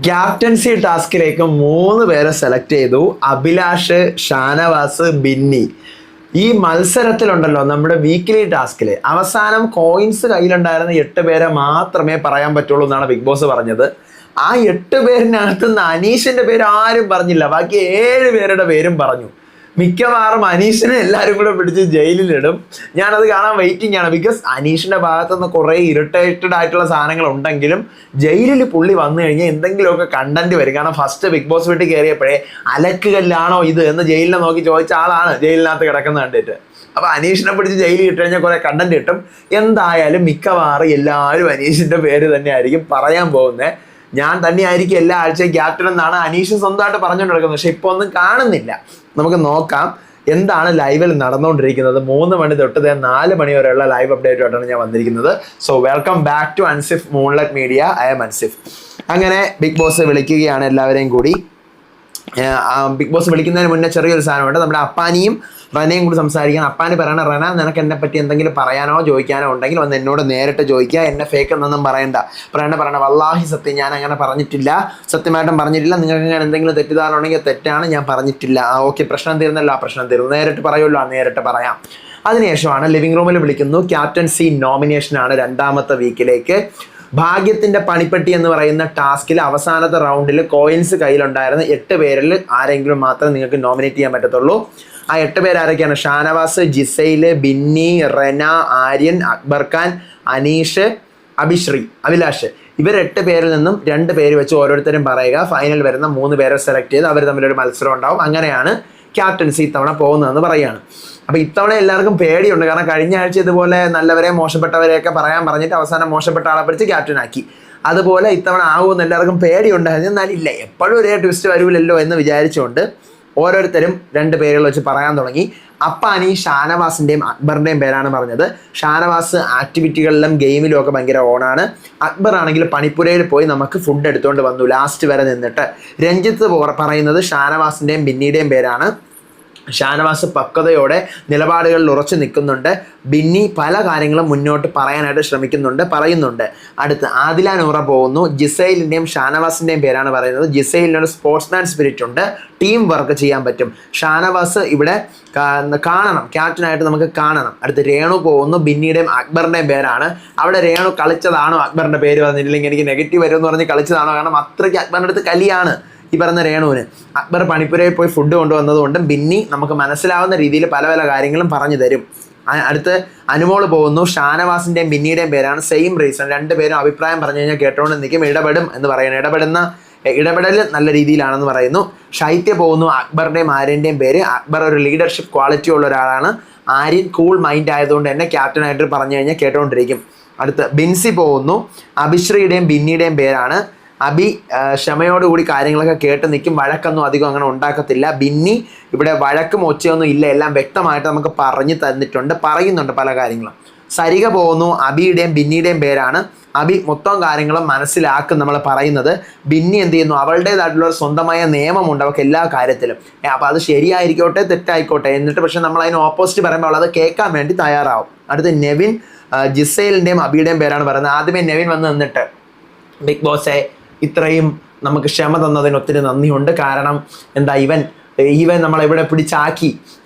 Captaincy ടാസ്കിലേക്ക് 3 പേരെ select ചെയ്തു. അഭിലാഷ്, ഷാനവാസ്, ബിന്നി. ഈ മത്സരത്തിലുണ്ടല്ലോ, നമ്മുടെ വീക്കിലി ടാസ്കില് അവസാനം കോയിൻസ് കയ്യിലുണ്ടായിരുന്ന 8 പേരെ മാത്രമേ പറയാൻ പറ്റുള്ളൂ എന്നാണ് ബിഗ് ബോസ് പറഞ്ഞത്. ആ 8 പേരിനകത്ത് നിന്ന് അനീഷിന്റെ പേര് ആരും പറഞ്ഞില്ല. ബാക്കി 7 പേരുടെ പേരും പറഞ്ഞു. മിക്കവാറും അനീഷിനെ എല്ലാവരും കൂടെ പിടിച്ച് ജയിലിലിടും. ഞാനത് കാണാൻ വെയിറ്റിംഗ് ആണ്. ബിക്കോസ് അനീഷിന്റെ ഭാഗത്തുനിന്ന് കുറേ ഇറിറ്റേറ്റഡ് ആയിട്ടുള്ള സാധനങ്ങൾ ഉണ്ടെങ്കിലും ജയിലിൽ പുള്ളി വന്നു കഴിഞ്ഞാൽ എന്തെങ്കിലുമൊക്കെ കണ്ടന്റ് വരും. കാരണം ഫസ്റ്റ് ബിഗ് ബോസ് വീട്ടിൽ കയറിയപ്പോഴേ അലക്കുകല്ലാണോ ഇത് എന്ന് ജയിലിനെ നോക്കി ചോദിച്ച ആളാണ് ജയിലിനകത്ത് കിടക്കുന്ന കണ്ടിട്ട്. അപ്പൊ അനീഷിനെ പിടിച്ച് ജയിലിൽ ഇട്ട് കഴിഞ്ഞാൽ കുറെ കണ്ടന്റ് കിട്ടും. എന്തായാലും മിക്കവാറും എല്ലാവരും അനീഷിന്റെ പേര് തന്നെ ആയിരിക്കും പറയാൻ പോകുന്നത്. ഞാൻ തന്നെയായിരിക്കും എല്ലാ ആഴ്ചയും ക്യാപ്റ്റൻ എന്നാണ് അനീഷ് സ്വന്തമായിട്ട് പറഞ്ഞുകൊണ്ട് നടക്കുന്നത്. പക്ഷെ ഇപ്പൊ ഒന്നും കാണുന്നില്ല. നമുക്ക് നോക്കാം എന്താണ് ലൈവിൽ നടന്നുകൊണ്ടിരിക്കുന്നത്. 3 മണി തൊട്ട് 4 മണി വരെയുള്ള ലൈവ് അപ്ഡേറ്റുമായിട്ടാണ് ഞാൻ വന്നിരിക്കുന്നത്. So welcome back to Ansif moonlight media. I'm Ansif. അങ്ങനെ ബിഗ് ബോസ് വിളിക്കുകയാണ് എല്ലാവരെയും കൂടി. ബിഗ് ബോസ് വിളിക്കുന്നതിന് മുന്നേ ചെറിയൊരു സാധനമുണ്ട്. നമ്മുടെ അപ്പാനിയും റനയും കൂടി സംസാരിക്കാൻ. അപ്പാനി പറയണ, റന നിനക്ക് എന്നെ പറ്റി എന്തെങ്കിലും പറയാനോ ചോദിക്കാനോ ഉണ്ടെങ്കിൽ വന്ന് എന്നോട് നേരിട്ട് ചോദിക്കുക, എന്നെ ഫേക്ക് എന്നൊന്നും പറയണ്ട. പറയണ വല്ലാഹി സത്യം, ഞാൻ അങ്ങനെ പറഞ്ഞിട്ടില്ല, സത്യമായിട്ടും പറഞ്ഞിട്ടില്ല. നിങ്ങൾക്ക് അങ്ങനെ എന്തെങ്കിലും തെറ്റിദ്ധാരണ ഉണ്ടെങ്കിൽ തെറ്റാണ്, ഞാൻ പറഞ്ഞിട്ടില്ല. ഓക്കെ, പ്രശ്നം തീർന്നല്ലോ, ആ പ്രശ്നം തീർന്നു, നേരിട്ട് പറയുമല്ലോ, നേരിട്ട് പറയാം. അതിനുശേഷമാണ് ലിവിംഗ് റൂമിൽ വിളിക്കുന്നു. ക്യാപ്റ്റൻസി നോമിനേഷനാണ് 2ാമത്തെ വീക്കിലേക്ക്. ഭാഗ്യത്തിന്റെ പണിപ്പെട്ടി എന്ന് പറയുന്ന ടാസ്കിൽ അവസാനത്തെ റൗണ്ടിൽ കോയിൻസ് കയ്യിലുണ്ടായിരുന്ന 8 പേരിൽ ആരെങ്കിലും മാത്രമേ നിങ്ങൾക്ക് നോമിനേറ്റ് ചെയ്യാൻ പറ്റത്തുള്ളൂ. ആ 8 പേരാരൊക്കെയാണ്? ഷാനവാസ്, ജിസൈല്, ബിന്നി, റെന, ആര്യൻ, അക്ബർ ഖാൻ, അനീഷ്, അഭിലാഷ്. ഇവർ 8 പേരിൽ നിന്നും 2 പേര് വെച്ച് ഓരോരുത്തരും പറയുക. ഫൈനൽ വരുന്ന 3 പേരെ സെലക്ട് ചെയ്ത് അവർ തമ്മിലൊരു മത്സരം ഉണ്ടാവും. അങ്ങനെയാണ് ക്യാപ്റ്റൻസി ഇത്തവണ പോകുന്നതെന്ന് പറയുകയാണ്. അപ്പോൾ ഇത്തവണ എല്ലാവർക്കും പേടിയുണ്ട്. കാരണം കഴിഞ്ഞ ആഴ്ച ഇതുപോലെ നല്ലവരെ മോശപ്പെട്ടവരെയൊക്കെ പറയാൻ പറഞ്ഞിട്ട് അവസാനം മോശപ്പെട്ട ആളെ പിടിച്ച് ക്യാപ്റ്റനാക്കി. അതുപോലെ ഇത്തവണ ആകുമെന്ന് എല്ലാവർക്കും പേടിയുണ്ടായിരുന്നു. എന്നാലില്ല, എപ്പോഴും ഒരേ ട്വിസ്റ്റ് വരൂലല്ലോ എന്ന് വിചാരിച്ചുകൊണ്ട് ഓരോരുത്തരും 2 പേരുകൾ വെച്ച് പറയാൻ തുടങ്ങി. അപ്പാനി ഷാനവാസിൻ്റെയും അക്ബറിൻ്റെയും പേരാണ് പറഞ്ഞത്. ഷാനവാസ് ആക്ടിവിറ്റികളിലും ഗെയിമിലും ഒക്കെ ഭയങ്കര ഓണാണ്. അക്ബർ ആണെങ്കിൽ പണിപ്പുരയിൽ പോയി നമുക്ക് ഫുഡ് എടുത്തുകൊണ്ട് വന്നു ലാസ്റ്റ് വരെ നിന്നിട്ട്. രഞ്ജിത്ത് പറയുന്നത് ഷാനവാസിൻ്റെയും ബിന്നിയുടെയും പേരാണ്. ഷാനവാസ് പക്വതയോടെ നിലപാടുകളിൽ ഉറച്ചു നിൽക്കുന്നുണ്ട്. ബിന്നി പല കാര്യങ്ങളും മുന്നോട്ട് പറയാനായിട്ട് പറയുന്നുണ്ട്. അടുത്ത് ആദില നൂറ പോകുന്നു. ജിസൈലിൻ്റെയും ഷാനവാസിൻ്റെയും പേരാണ് പറയുന്നത്. ജിസൈലിനൊരു സ്പോർട്സ്മാൻ സ്പിരിറ്റ് ഉണ്ട്, ടീം വർക്ക് ചെയ്യാൻ പറ്റും. ഷാനവാസ് ഇവിടെ കാണണം, ക്യാപ്റ്റനായിട്ട് നമുക്ക് കാണണം. അടുത്ത് രേണു പോകുന്നു. ബിന്നിയുടെയും അക്ബറിൻ്റെയും പേരാണ്. അവിടെ രേണു കളിച്ചതാണോ അക്ബറിൻ്റെ പേര് വന്നിട്ടില്ലെങ്കിൽ എനിക്ക് നെഗറ്റീവ് വരുമെന്ന് പറഞ്ഞ് കളിച്ചതാണോ? കാരണം അത്രയ്ക്ക് അക്ബറിൻ്റെ അടുത്ത് കലിയാണ് ഈ പറഞ്ഞ രേണുവിന്. അക്ബർ പണിപ്പുരയിൽ പോയി ഫുഡ് കൊണ്ടുവന്നതുകൊണ്ടും ബിന്നി നമുക്ക് മനസ്സിലാവുന്ന രീതിയിൽ പല പല കാര്യങ്ങളും പറഞ്ഞു തരും. അടുത്ത് അനുമോള് പോകുന്നു. ഷാനവാസിൻ്റെയും ബിന്നിയുടെയും പേരാണ്. സെയിം റീസൺ, 2 പേരും അഭിപ്രായം പറഞ്ഞു കഴിഞ്ഞാൽ കേട്ടോണ്ട് നിൽക്കും, ഇടപെടും എന്ന് പറയുന്നത്. ഇടപെടൽ നല്ല രീതിയിലാണെന്ന് പറയുന്നു. ശൈത്യ പോകുന്നു. അക്ബറിൻ്റെയും ആര്യൻ്റെയും പേര്. അക്ബർ ഒരു ലീഡർഷിപ്പ് ക്വാളിറ്റി ഉള്ള ഒരാളാണ്. ആര്യൻ കൂൾ മൈൻഡ് ആയതുകൊണ്ട് തന്നെ ക്യാപ്റ്റനായിട്ട് പറഞ്ഞു കഴിഞ്ഞാൽ കേട്ടോണ്ടിരിക്കും. അടുത്ത് ബിൻസി പോകുന്നു. അഭിശ്രീയുടെയും ബിന്നിയുടെയും പേരാണ്. അബി ക്ഷമയോടുകൂടി കാര്യങ്ങളൊക്കെ കേട്ട് നിൽക്കും, വഴക്കൊന്നും അധികം അങ്ങനെ ഉണ്ടാക്കത്തില്ല. ബിന്നി ഇവിടെ വഴക്കും ഒച്ചയൊന്നും ഇല്ല, എല്ലാം വ്യക്തമായിട്ട് നമുക്ക് പറഞ്ഞു പറയുന്നുണ്ട് പല കാര്യങ്ങളും. സരിക പോകുന്നു. അബിയുടെയും ബിന്നിയുടെയും പേരാണ്. അബി മൊത്തം കാര്യങ്ങളും മനസ്സിലാക്കും നമ്മൾ പറയുന്നത്. ബിന്നി എന്ത് ചെയ്യുന്നു? അവളുടേതായിട്ടുള്ള ഒരു സ്വന്തമായ നിയമമുണ്ട് അവൾക്ക് എല്ലാ കാര്യത്തിലും. അപ്പോൾ അത് ശരിയായിരിക്കോട്ടെ തെറ്റായിക്കോട്ടെ, എന്നിട്ട് പക്ഷെ നമ്മൾ അതിന് ഓപ്പോസിറ്റ് പറയുമ്പോൾ അവൾ അത് കേൾക്കാൻ വേണ്ടി തയ്യാറാവും. അടുത്ത് നെവിൻ. ജിസൈലിൻ്റെയും അബിയുടെയും പേരാണ് പറയുന്നത്. ആദ്യമേ നെവിൻ വന്ന് നിന്നിട്ട്, ബിഗ് ബോസെ ഇത്രയും നമുക്ക് ക്ഷമ തന്നതിന് ഒത്തിരി നന്ദിയുണ്ട്. കാരണം എന്താ, ഇവൻ നമ്മളെവിടെ പിടിച്ചാക്കി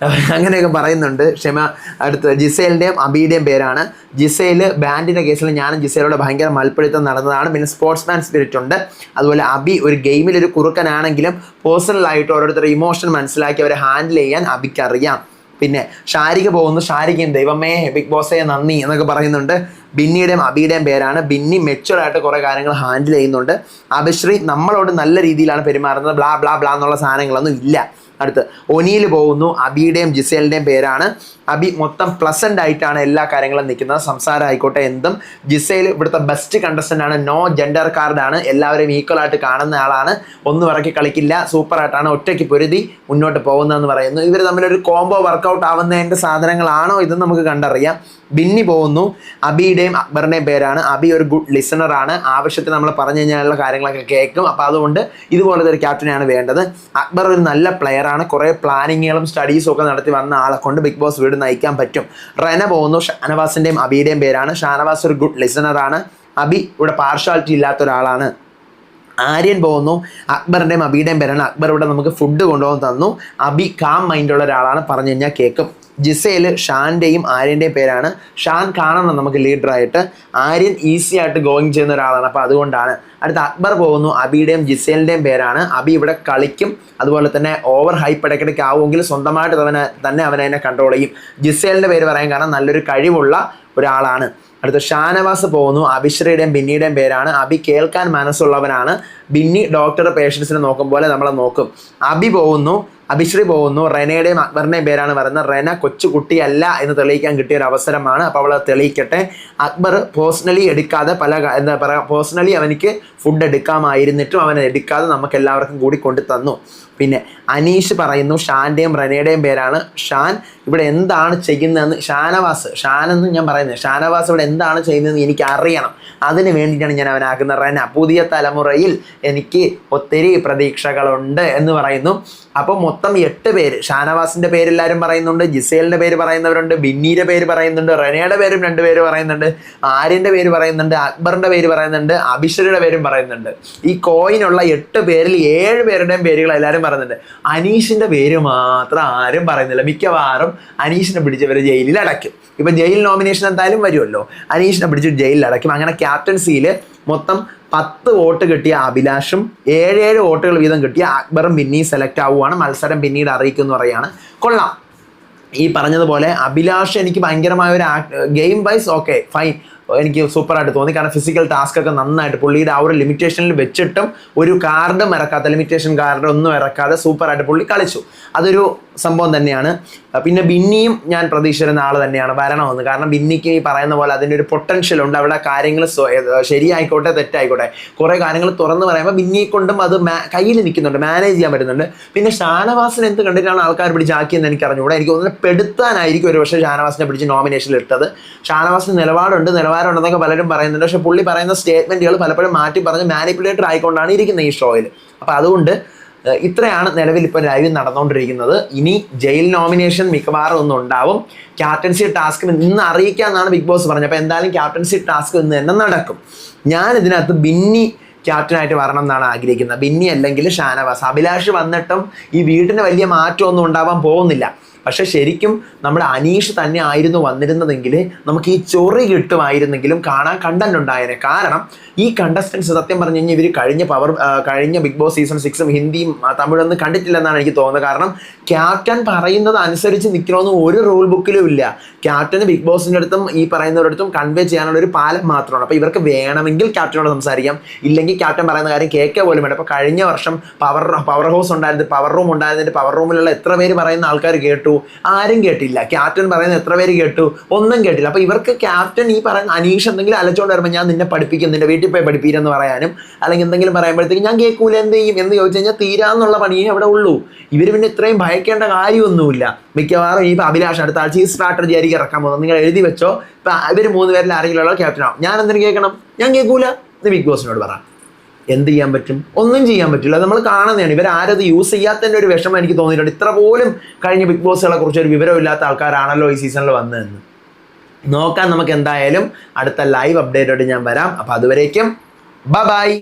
അങ്ങനെയൊക്കെ പറയുന്നുണ്ട്. ക്ഷമ. അടുത്ത് ജിസൈലിൻ്റെയും അബിയുടെയും പേരാണ്. ജിസൈൽ ബാൻഡിൻ്റെ കേസിൽ ഞാനും ജിസൈലോട് ഭയങ്കര മൽപ്പിടുത്തം നടന്നതാണ്. പിന്നെ സ്പോർട്സ്മാൻ സ്പിരിറ്റ് ഉണ്ട്. അതുപോലെ അബി ഒരു ഗെയിമിലൊരു കുറുക്കനാണെങ്കിലും പേഴ്സണലായിട്ട് ഓരോരുത്തരുടെ ഇമോഷൻ മനസ്സിലാക്കി അവരെ ഹാൻഡിൽ ചെയ്യാൻ അബിക്കറിയാം. പിന്നെ ഷാരിക പോകുന്നു. ഷാരികയും ദൈവമേ ബിഗ് ബോസേ നന്ദി എന്നൊക്കെ പറയുന്നുണ്ട്. ബിന്നിയുടെയും അബിയുടെയും പേരാണ്. ബിന്നി മെച്ചുവറായിട്ട് കുറേ കാര്യങ്ങൾ ഹാൻഡിൽ ചെയ്യുന്നുണ്ട്. അഭിശ്രീ നമ്മളോട് നല്ല രീതിയിലാണ് പെരുമാറുന്നത്, ബ്ലാ ബ്ലാ ബ്ലാ എന്നുള്ള സാധനങ്ങളൊന്നും ഇല്ല. അടുത്ത് ഒനിയിൽ പോകുന്നു. അബിയുടെയും ജിസേലിൻ്റെയും പേരാണ്. അബി മൊത്തം പ്ലസൻ്റ് ആയിട്ടാണ് എല്ലാ കാര്യങ്ങളും നിൽക്കുന്നത്, സംസാരം ആയിക്കോട്ടെ എന്തും. ജിസേൽ ഇവിടുത്തെ ബെസ്റ്റ് കണ്ടസ്റ്റൻ്റ് ആണ്. നോ ജെൻഡർ കാർഡാണ്, എല്ലാവരെയും ഈക്വലായിട്ട് കാണുന്ന ആളാണ്. ഒന്നും ഇറക്കി കളിക്കില്ല, സൂപ്പറായിട്ടാണ് ഒറ്റയ്ക്ക് പൊരുതി മുന്നോട്ട് പോകുന്നതെന്ന് പറയുന്നു. ഇവർ തമ്മിലൊരു കോംബോ വർക്കൗട്ട് ആവുന്നതിൻ്റെ സാധനങ്ങളാണോ ഇതെന്ന് നമുക്ക് കണ്ടറിയാം. ബിന്നി പോകുന്നു. അബിയുടെയും അക്ബറിൻ്റെയും പേരാണ്. അബി ഒരു ഗുഡ് ലിസണറാണ്, ആവശ്യത്തിന് നമ്മൾ പറഞ്ഞു കഴിഞ്ഞാലുള്ള കാര്യങ്ങളൊക്കെ കേൾക്കും. അപ്പോൾ അതുകൊണ്ട് ഇതുപോലത്തെ ഒരു ക്യാപ്റ്റനെയാണ് വേണ്ടത്. അക്ബർ ഒരു നല്ല പ്ലെയറാണ്, കുറേ പ്ലാനിങ്ങുകളും സ്റ്റഡീസും ഒക്കെ നടത്തി വന്ന ആളെ കൊണ്ട് ബിഗ് ബോസ് വീട് നയിക്കാൻ പറ്റും. റെന പോകുന്നു. ഷാനവാസിൻ്റെയും അബിയുടെയും പേരാണ്. ഷാനവാസ് ഒരു ഗുഡ് ലിസണറാണ്. അബി ഇവിടെ പാർഷ്വാലിറ്റി ഇല്ലാത്ത ഒരാളാണ്. ആര്യൻ പോകുന്നു. അക്ബറിൻ്റെയും അബിയുടെയും പേരാണ്. അക്ബർ ഇവിടെ നമുക്ക് ഫുഡ് കൊണ്ടുപോകാൻ തന്നു. അബി കാം മൈൻഡുള്ള ഒരാളാണ്, പറഞ്ഞു കഴിഞ്ഞാൽ കേൾക്കും. ജിസേൽ ഷാൻ്റെയും ആര്യൻ്റെയും പേരാണ്. ഷാൻ കാണണം നമുക്ക് ലീഡറായിട്ട്. ആര്യൻ ഈസി ആയിട്ട് ഗോയിങ് ചെയ്യുന്ന ഒരാളാണ്, അപ്പോൾ അതുകൊണ്ടാണ്. അടുത്ത അക്ബർ പോകുന്നു. അബിയുടെയും ജിസേലിൻ്റെയും പേരാണ്. അബി ഇവിടെ കളിക്കും, അതുപോലെ തന്നെ ഓവർ ഹൈപ്പ് ഇടയ്ക്കിടയ്ക്ക് ആവുമെങ്കിൽ സ്വന്തമായിട്ട് അവനെ കൺട്രോൾ ചെയ്യും. ജിസേലിൻ്റെ പേര് പറയാൻ കാരണം നല്ലൊരു കഴിവുള്ള ഒരാളാണ്. അടുത്ത ഷാനവാസ് പോകുന്നു. അഭിശ്രീയുടെയും ബിന്നിയുടെയും പേരാണ്. അബി കേൾക്കാൻ മനസ്സുള്ളവനാണ്. ബിന്നി ഡോക്ടർ പേഷ്യൻസിനെ നോക്കും പോലെ നമ്മളെ നോക്കും. അബി പോകുന്നു. അഭിശ്രീ പോകുന്നു. റെനയുടെയും അക്ബറിൻ്റെയും പേരാണ് പറയുന്നത്. റെന കൊച്ചുകുട്ടിയല്ല എന്ന് തെളിയിക്കാൻ കിട്ടിയ ഒരു അവസരമാണ്, അപ്പോൾ അവൾ തെളിയിക്കട്ടെ. അക്ബർ പേഴ്സണലി എടുക്കാതെ എന്താ പറയുക, പേഴ്സണലി അവനിക്ക് ഫുഡ് എടുക്കാമായിരുന്നിട്ടും അവൻ എടുക്കാതെ നമുക്ക് എല്ലാവർക്കും കൂടി കൊണ്ടു തന്നു. പിന്നെ അനീഷ് പറയുന്നു. ഷാൻ്റെയും റെനയുടെയും പേരാണ്. ഷാൻ ഇവിടെ എന്താണ് ചെയ്യുന്നതെന്ന് ഷാനെന്ന് ഞാൻ പറയുന്നത്, ഷാനവാസ് ഇവിടെ എന്താണ് ചെയ്യുന്നതെന്ന് എനിക്ക് അറിയണം. അതിന് വേണ്ടിയിട്ടാണ് ഞാൻ അവനാക്കുന്നത്. റെന പുതിയ തലമുറയിൽ എനിക്ക് ഒത്തിരി പ്രതീക്ഷകളുണ്ട് എന്ന് പറയുന്നു. അപ്പോൾ മൊത്തം 8 പേര്. ഷാനവാസിൻ്റെ പേര് എല്ലാവരും പറയുന്നുണ്ട്, ജിസേലിൻ്റെ പേര് പറയുന്നവരുണ്ട്, ബിന്നിയുടെ പേര് പറയുന്നുണ്ട്, റെനയുടെ പേരും 2 പേര് പറയുന്നുണ്ട്, ആര്യൻ്റെ പേര് പറയുന്നുണ്ട്, അക്ബറിൻ്റെ പേര് പറയുന്നുണ്ട്, അഭിശ്വരിയുടെ പേരും പറയുന്നുണ്ട്. ഈ കോയിനുള്ള 8 പേരിൽ 7 പേരുടെയും പേരുകൾ എല്ലാവരും പറയുന്നുണ്ട്. അനീഷിൻ്റെ പേര് മാത്രം ആരും പറയുന്നില്ല. മിക്കവാറും അനീഷിനെ പിടിച്ചവർ ജയിലിൽ അടയ്ക്കും. ഇപ്പം ജയിൽ നോമിനേഷൻ എന്തായാലും വരുമല്ലോ, അനീഷിനെ പിടിച്ച് ജയിലിൽ അടയ്ക്കും. അങ്ങനെ ക്യാപ്റ്റൻസിയിൽ മൊത്തം 10 വോട്ട് കിട്ടിയ അഭിലാഷും 7 വോട്ടുകൾ വീതം കിട്ടിയ അക്ബറും ബിന്നിയും സെലക്ട് ആവുകയാണ്. മത്സരം പിന്നീട് അറിയിക്കും എന്ന് പറയുകയാണ്. കൊള്ളാം. ഈ പറഞ്ഞതുപോലെ അഭിലാഷ് എനിക്ക് ഭയങ്കരമായ ഒരു ഗെയിം വൈസ് ഓക്കെ ഫൈൻ, എനിക്ക് സൂപ്പറായിട്ട് തോന്നി. കാരണം ഫിസിക്കൽ ടാസ്ക് ഒക്കെ നന്നായിട്ട് പുള്ളിയുടെ ആ ഒരു ലിമിറ്റേഷനിൽ വെച്ചിട്ടും ഒരു കാർഡും ഇറക്കാത്ത, ലിമിറ്റേഷൻ കാർഡ് ഒന്നും ഇറക്കാതെ സൂപ്പറായിട്ട് പുള്ളി കളിച്ചു. അതൊരു സംഭവം തന്നെയാണ്. പിന്നെ ബിന്നിയും ഞാൻ പ്രതീക്ഷിച്ചിരുന്ന ആൾ തന്നെയാണ് വരണമെന്ന്. കാരണം ബിന്നിക്ക് ഈ പറയുന്ന പോലെ അതിൻ്റെ ഒരു പൊട്ടൻഷ്യൽ ഉണ്ട്. അവിടെ കാര്യങ്ങൾ ശരിയായിക്കോട്ടെ തെറ്റായിക്കോട്ടെ കുറേ കാര്യങ്ങൾ തുറന്ന് പറയുമ്പോൾ ബിന്നിയെ കൊണ്ടും അത് കയ്യിൽ നിൽക്കുന്നുണ്ട്, മാനേജ് ചെയ്യാൻ പറ്റുന്നുണ്ട്. പിന്നെ ഷാനവാസിനെ എന്ത് കണ്ടിട്ടാണ് ആൾക്കാർ പിടിച്ചാക്കിയെന്ന് എനിക്ക് അറിഞ്ഞുകൂടെ. എനിക്ക് തോന്നുന്നത് പെടുത്താനായിരിക്കും ഒരു പക്ഷേ ഷാനവാസിനെ പിടിച്ച് നോമിനേഷനിൽ ഇട്ടത്. ഷാനവാസിന് നിലവാരമുണ്ടെന്നൊക്കെ പലരും പറയുന്നുണ്ട്. പക്ഷേ പുള്ളി പറയുന്ന സ്റ്റേറ്റ്മെൻറ്റുകൾ പലപ്പോഴും മാറ്റി പറഞ്ഞ് മാനിപ്പുലേറ്റർ ആയിക്കൊണ്ടാണ് ഇരിക്കുന്നത് ഈ ഷോയിൽ. അപ്പോൾ അതുകൊണ്ട് ഇത്രയാണ് നിലവിൽ ഇപ്പോൾ ലൈവ് നടന്നുകൊണ്ടിരിക്കുന്നത്. ഇനി ജയിൽ നോമിനേഷൻ മിക്കവാറും ഒന്നും ഉണ്ടാവും. ക്യാപ്റ്റൻസി ടാസ്ക് ഇന്ന് അറിയിക്കാമെന്നാണ് ബിഗ് ബോസ് പറഞ്ഞത്. അപ്പോൾ എന്തായാലും ക്യാപ്റ്റൻസി ടാസ്ക് ഇന്ന് തന്നെ നടക്കും. ഞാൻ ഇതിനകത്ത് ബിന്നി ക്യാപ്റ്റനായിട്ട് വരണം എന്നാണ് ആഗ്രഹിക്കുന്നത്. ബിന്നി അല്ലെങ്കിൽ ഷാനവാസ്. അഭിലാഷ് വന്നിട്ടും ഈ വീട്ടിന് വലിയ മാറ്റമൊന്നും ഉണ്ടാവാൻ പോകുന്നില്ല. പക്ഷെ ശരിക്കും നമ്മുടെ അനീഷ് തന്നെ ആയിരുന്നു വന്നിരുന്നതെങ്കിൽ നമുക്ക് ഈ ചൊറി കിട്ടുമായിരുന്നെങ്കിലും കാണാൻ കണ്ടന്റ് ഉണ്ടായേനെ. കാരണം ഈ കണ്ടസ്റ്റൻസ് സത്യം പറഞ്ഞു കഴിഞ്ഞാൽ ഇവർ കഴിഞ്ഞ ബിഗ് ബോസ് സീസൺ 6 ഹിന്ദിയും തമിഴൊന്നും കണ്ടിട്ടില്ലെന്നാണ് എനിക്ക് തോന്നുന്നത്. കാരണം ക്യാപ്റ്റൻ പറയുന്നത് അനുസരിച്ച് നിൽക്കണമെന്ന് ഒരു റൂൾ ബുക്കിലും ഇല്ല. ക്യാപ്റ്റന് ബിഗ് ബോസിൻ്റെ അടുത്തും ഈ പറയുന്നവരടുത്തും കൺവേ ചെയ്യാനുള്ള ഒരു പാലം മാത്രമാണ്. അപ്പോൾ ഇവർക്ക് വേണമെങ്കിൽ ക്യാപ്റ്റനോട് സംസാരിക്കാം, ഇല്ലെങ്കിൽ ക്യാപ്റ്റൻ പറയുന്ന കാര്യം കേൾക്കുക പോലും വേണ്ട. അപ്പോൾ കഴിഞ്ഞ വർഷം പവർ ഹൗസ് ഉണ്ടായിരുന്നു, പവർ റൂം ഉണ്ടായിരുന്നിട്ട് പവർ റൂമിലുള്ള എത്ര പേര് പറയുന്ന ആൾക്കാർ കേട്ടു? ആരും കേട്ടില്ല. ക്യാപ്റ്റൻ പറയുന്നത് എത്ര പേര് കേട്ടു? ഒന്നും കേട്ടില്ല. അപ്പോൾ ഇവർക്ക് ക്യാപ്റ്റൻ ഈ പറയുന്ന അനീഷ് എന്തെങ്കിലും അലച്ചോണ്ട് വരുമ്പോൾ ഞാൻ നിന്നെ പഠിപ്പിക്കും, നിന്റെ വീട്ടിൽ പോയി പഠിപ്പിക്കുമെന്ന് പറയാനും, അല്ലെങ്കിൽ എന്തെങ്കിലും പറയുമ്പോഴത്തേക്ക് ഞാൻ കേൾക്കൂല എന്ത് ചെയ്യും എന്ന് ചോദിച്ചു കഴിഞ്ഞാൽ തീരാന്നുള്ള പണിയേ അവിടെ ഉള്ളൂ. ഇവർ പിന്നെ ഇത്രയും ഭയക്കേണ്ട കാര്യമൊന്നുമില്ല. മിക്കവാറും ഈ അഭിലാഷ് അടുത്ത ആഴ്ച ഈ സ്ട്രാറ്റജി ആയിരിക്കും ഇറക്കാൻ പോകുന്നത്. നിങ്ങൾ എഴുതി വെച്ചോ. ഇപ്പം ഇവർ 3 പേരിൽ ആരെങ്കിലും ക്യാപ്റ്റനാവും. ഞാൻ എന്തിനു കേൾക്കണം? ഞാൻ കേൾക്കൂല എന്ന് ബിഗ് ബോസിനോട് പറ. എന്ത് ചെയ്യാൻ പറ്റും? ഒന്നും ചെയ്യാൻ പറ്റില്ല. നമ്മൾ കാണുന്നതാണ്. ഇവരാരത് യൂസ് ചെയ്യാത്തതിൻ്റെ ഒരു വിഷമം എനിക്ക് തോന്നിയിട്ടുണ്ട്. ഇത്ര പോലും കഴിഞ്ഞ ബിഗ് ബോസുകളെ കുറിച്ച് ഒരു വിവരമില്ലാത്ത ആൾക്കാരാണല്ലോ ഈ സീസണിൽ വന്നതെന്ന്. നോക്കാൻ നമുക്ക് എന്തായാലും അടുത്ത ലൈവ് അപ്ഡേറ്റോട് ഞാൻ വരാം. അപ്പോൾ അതുവരേക്കും ബൈ.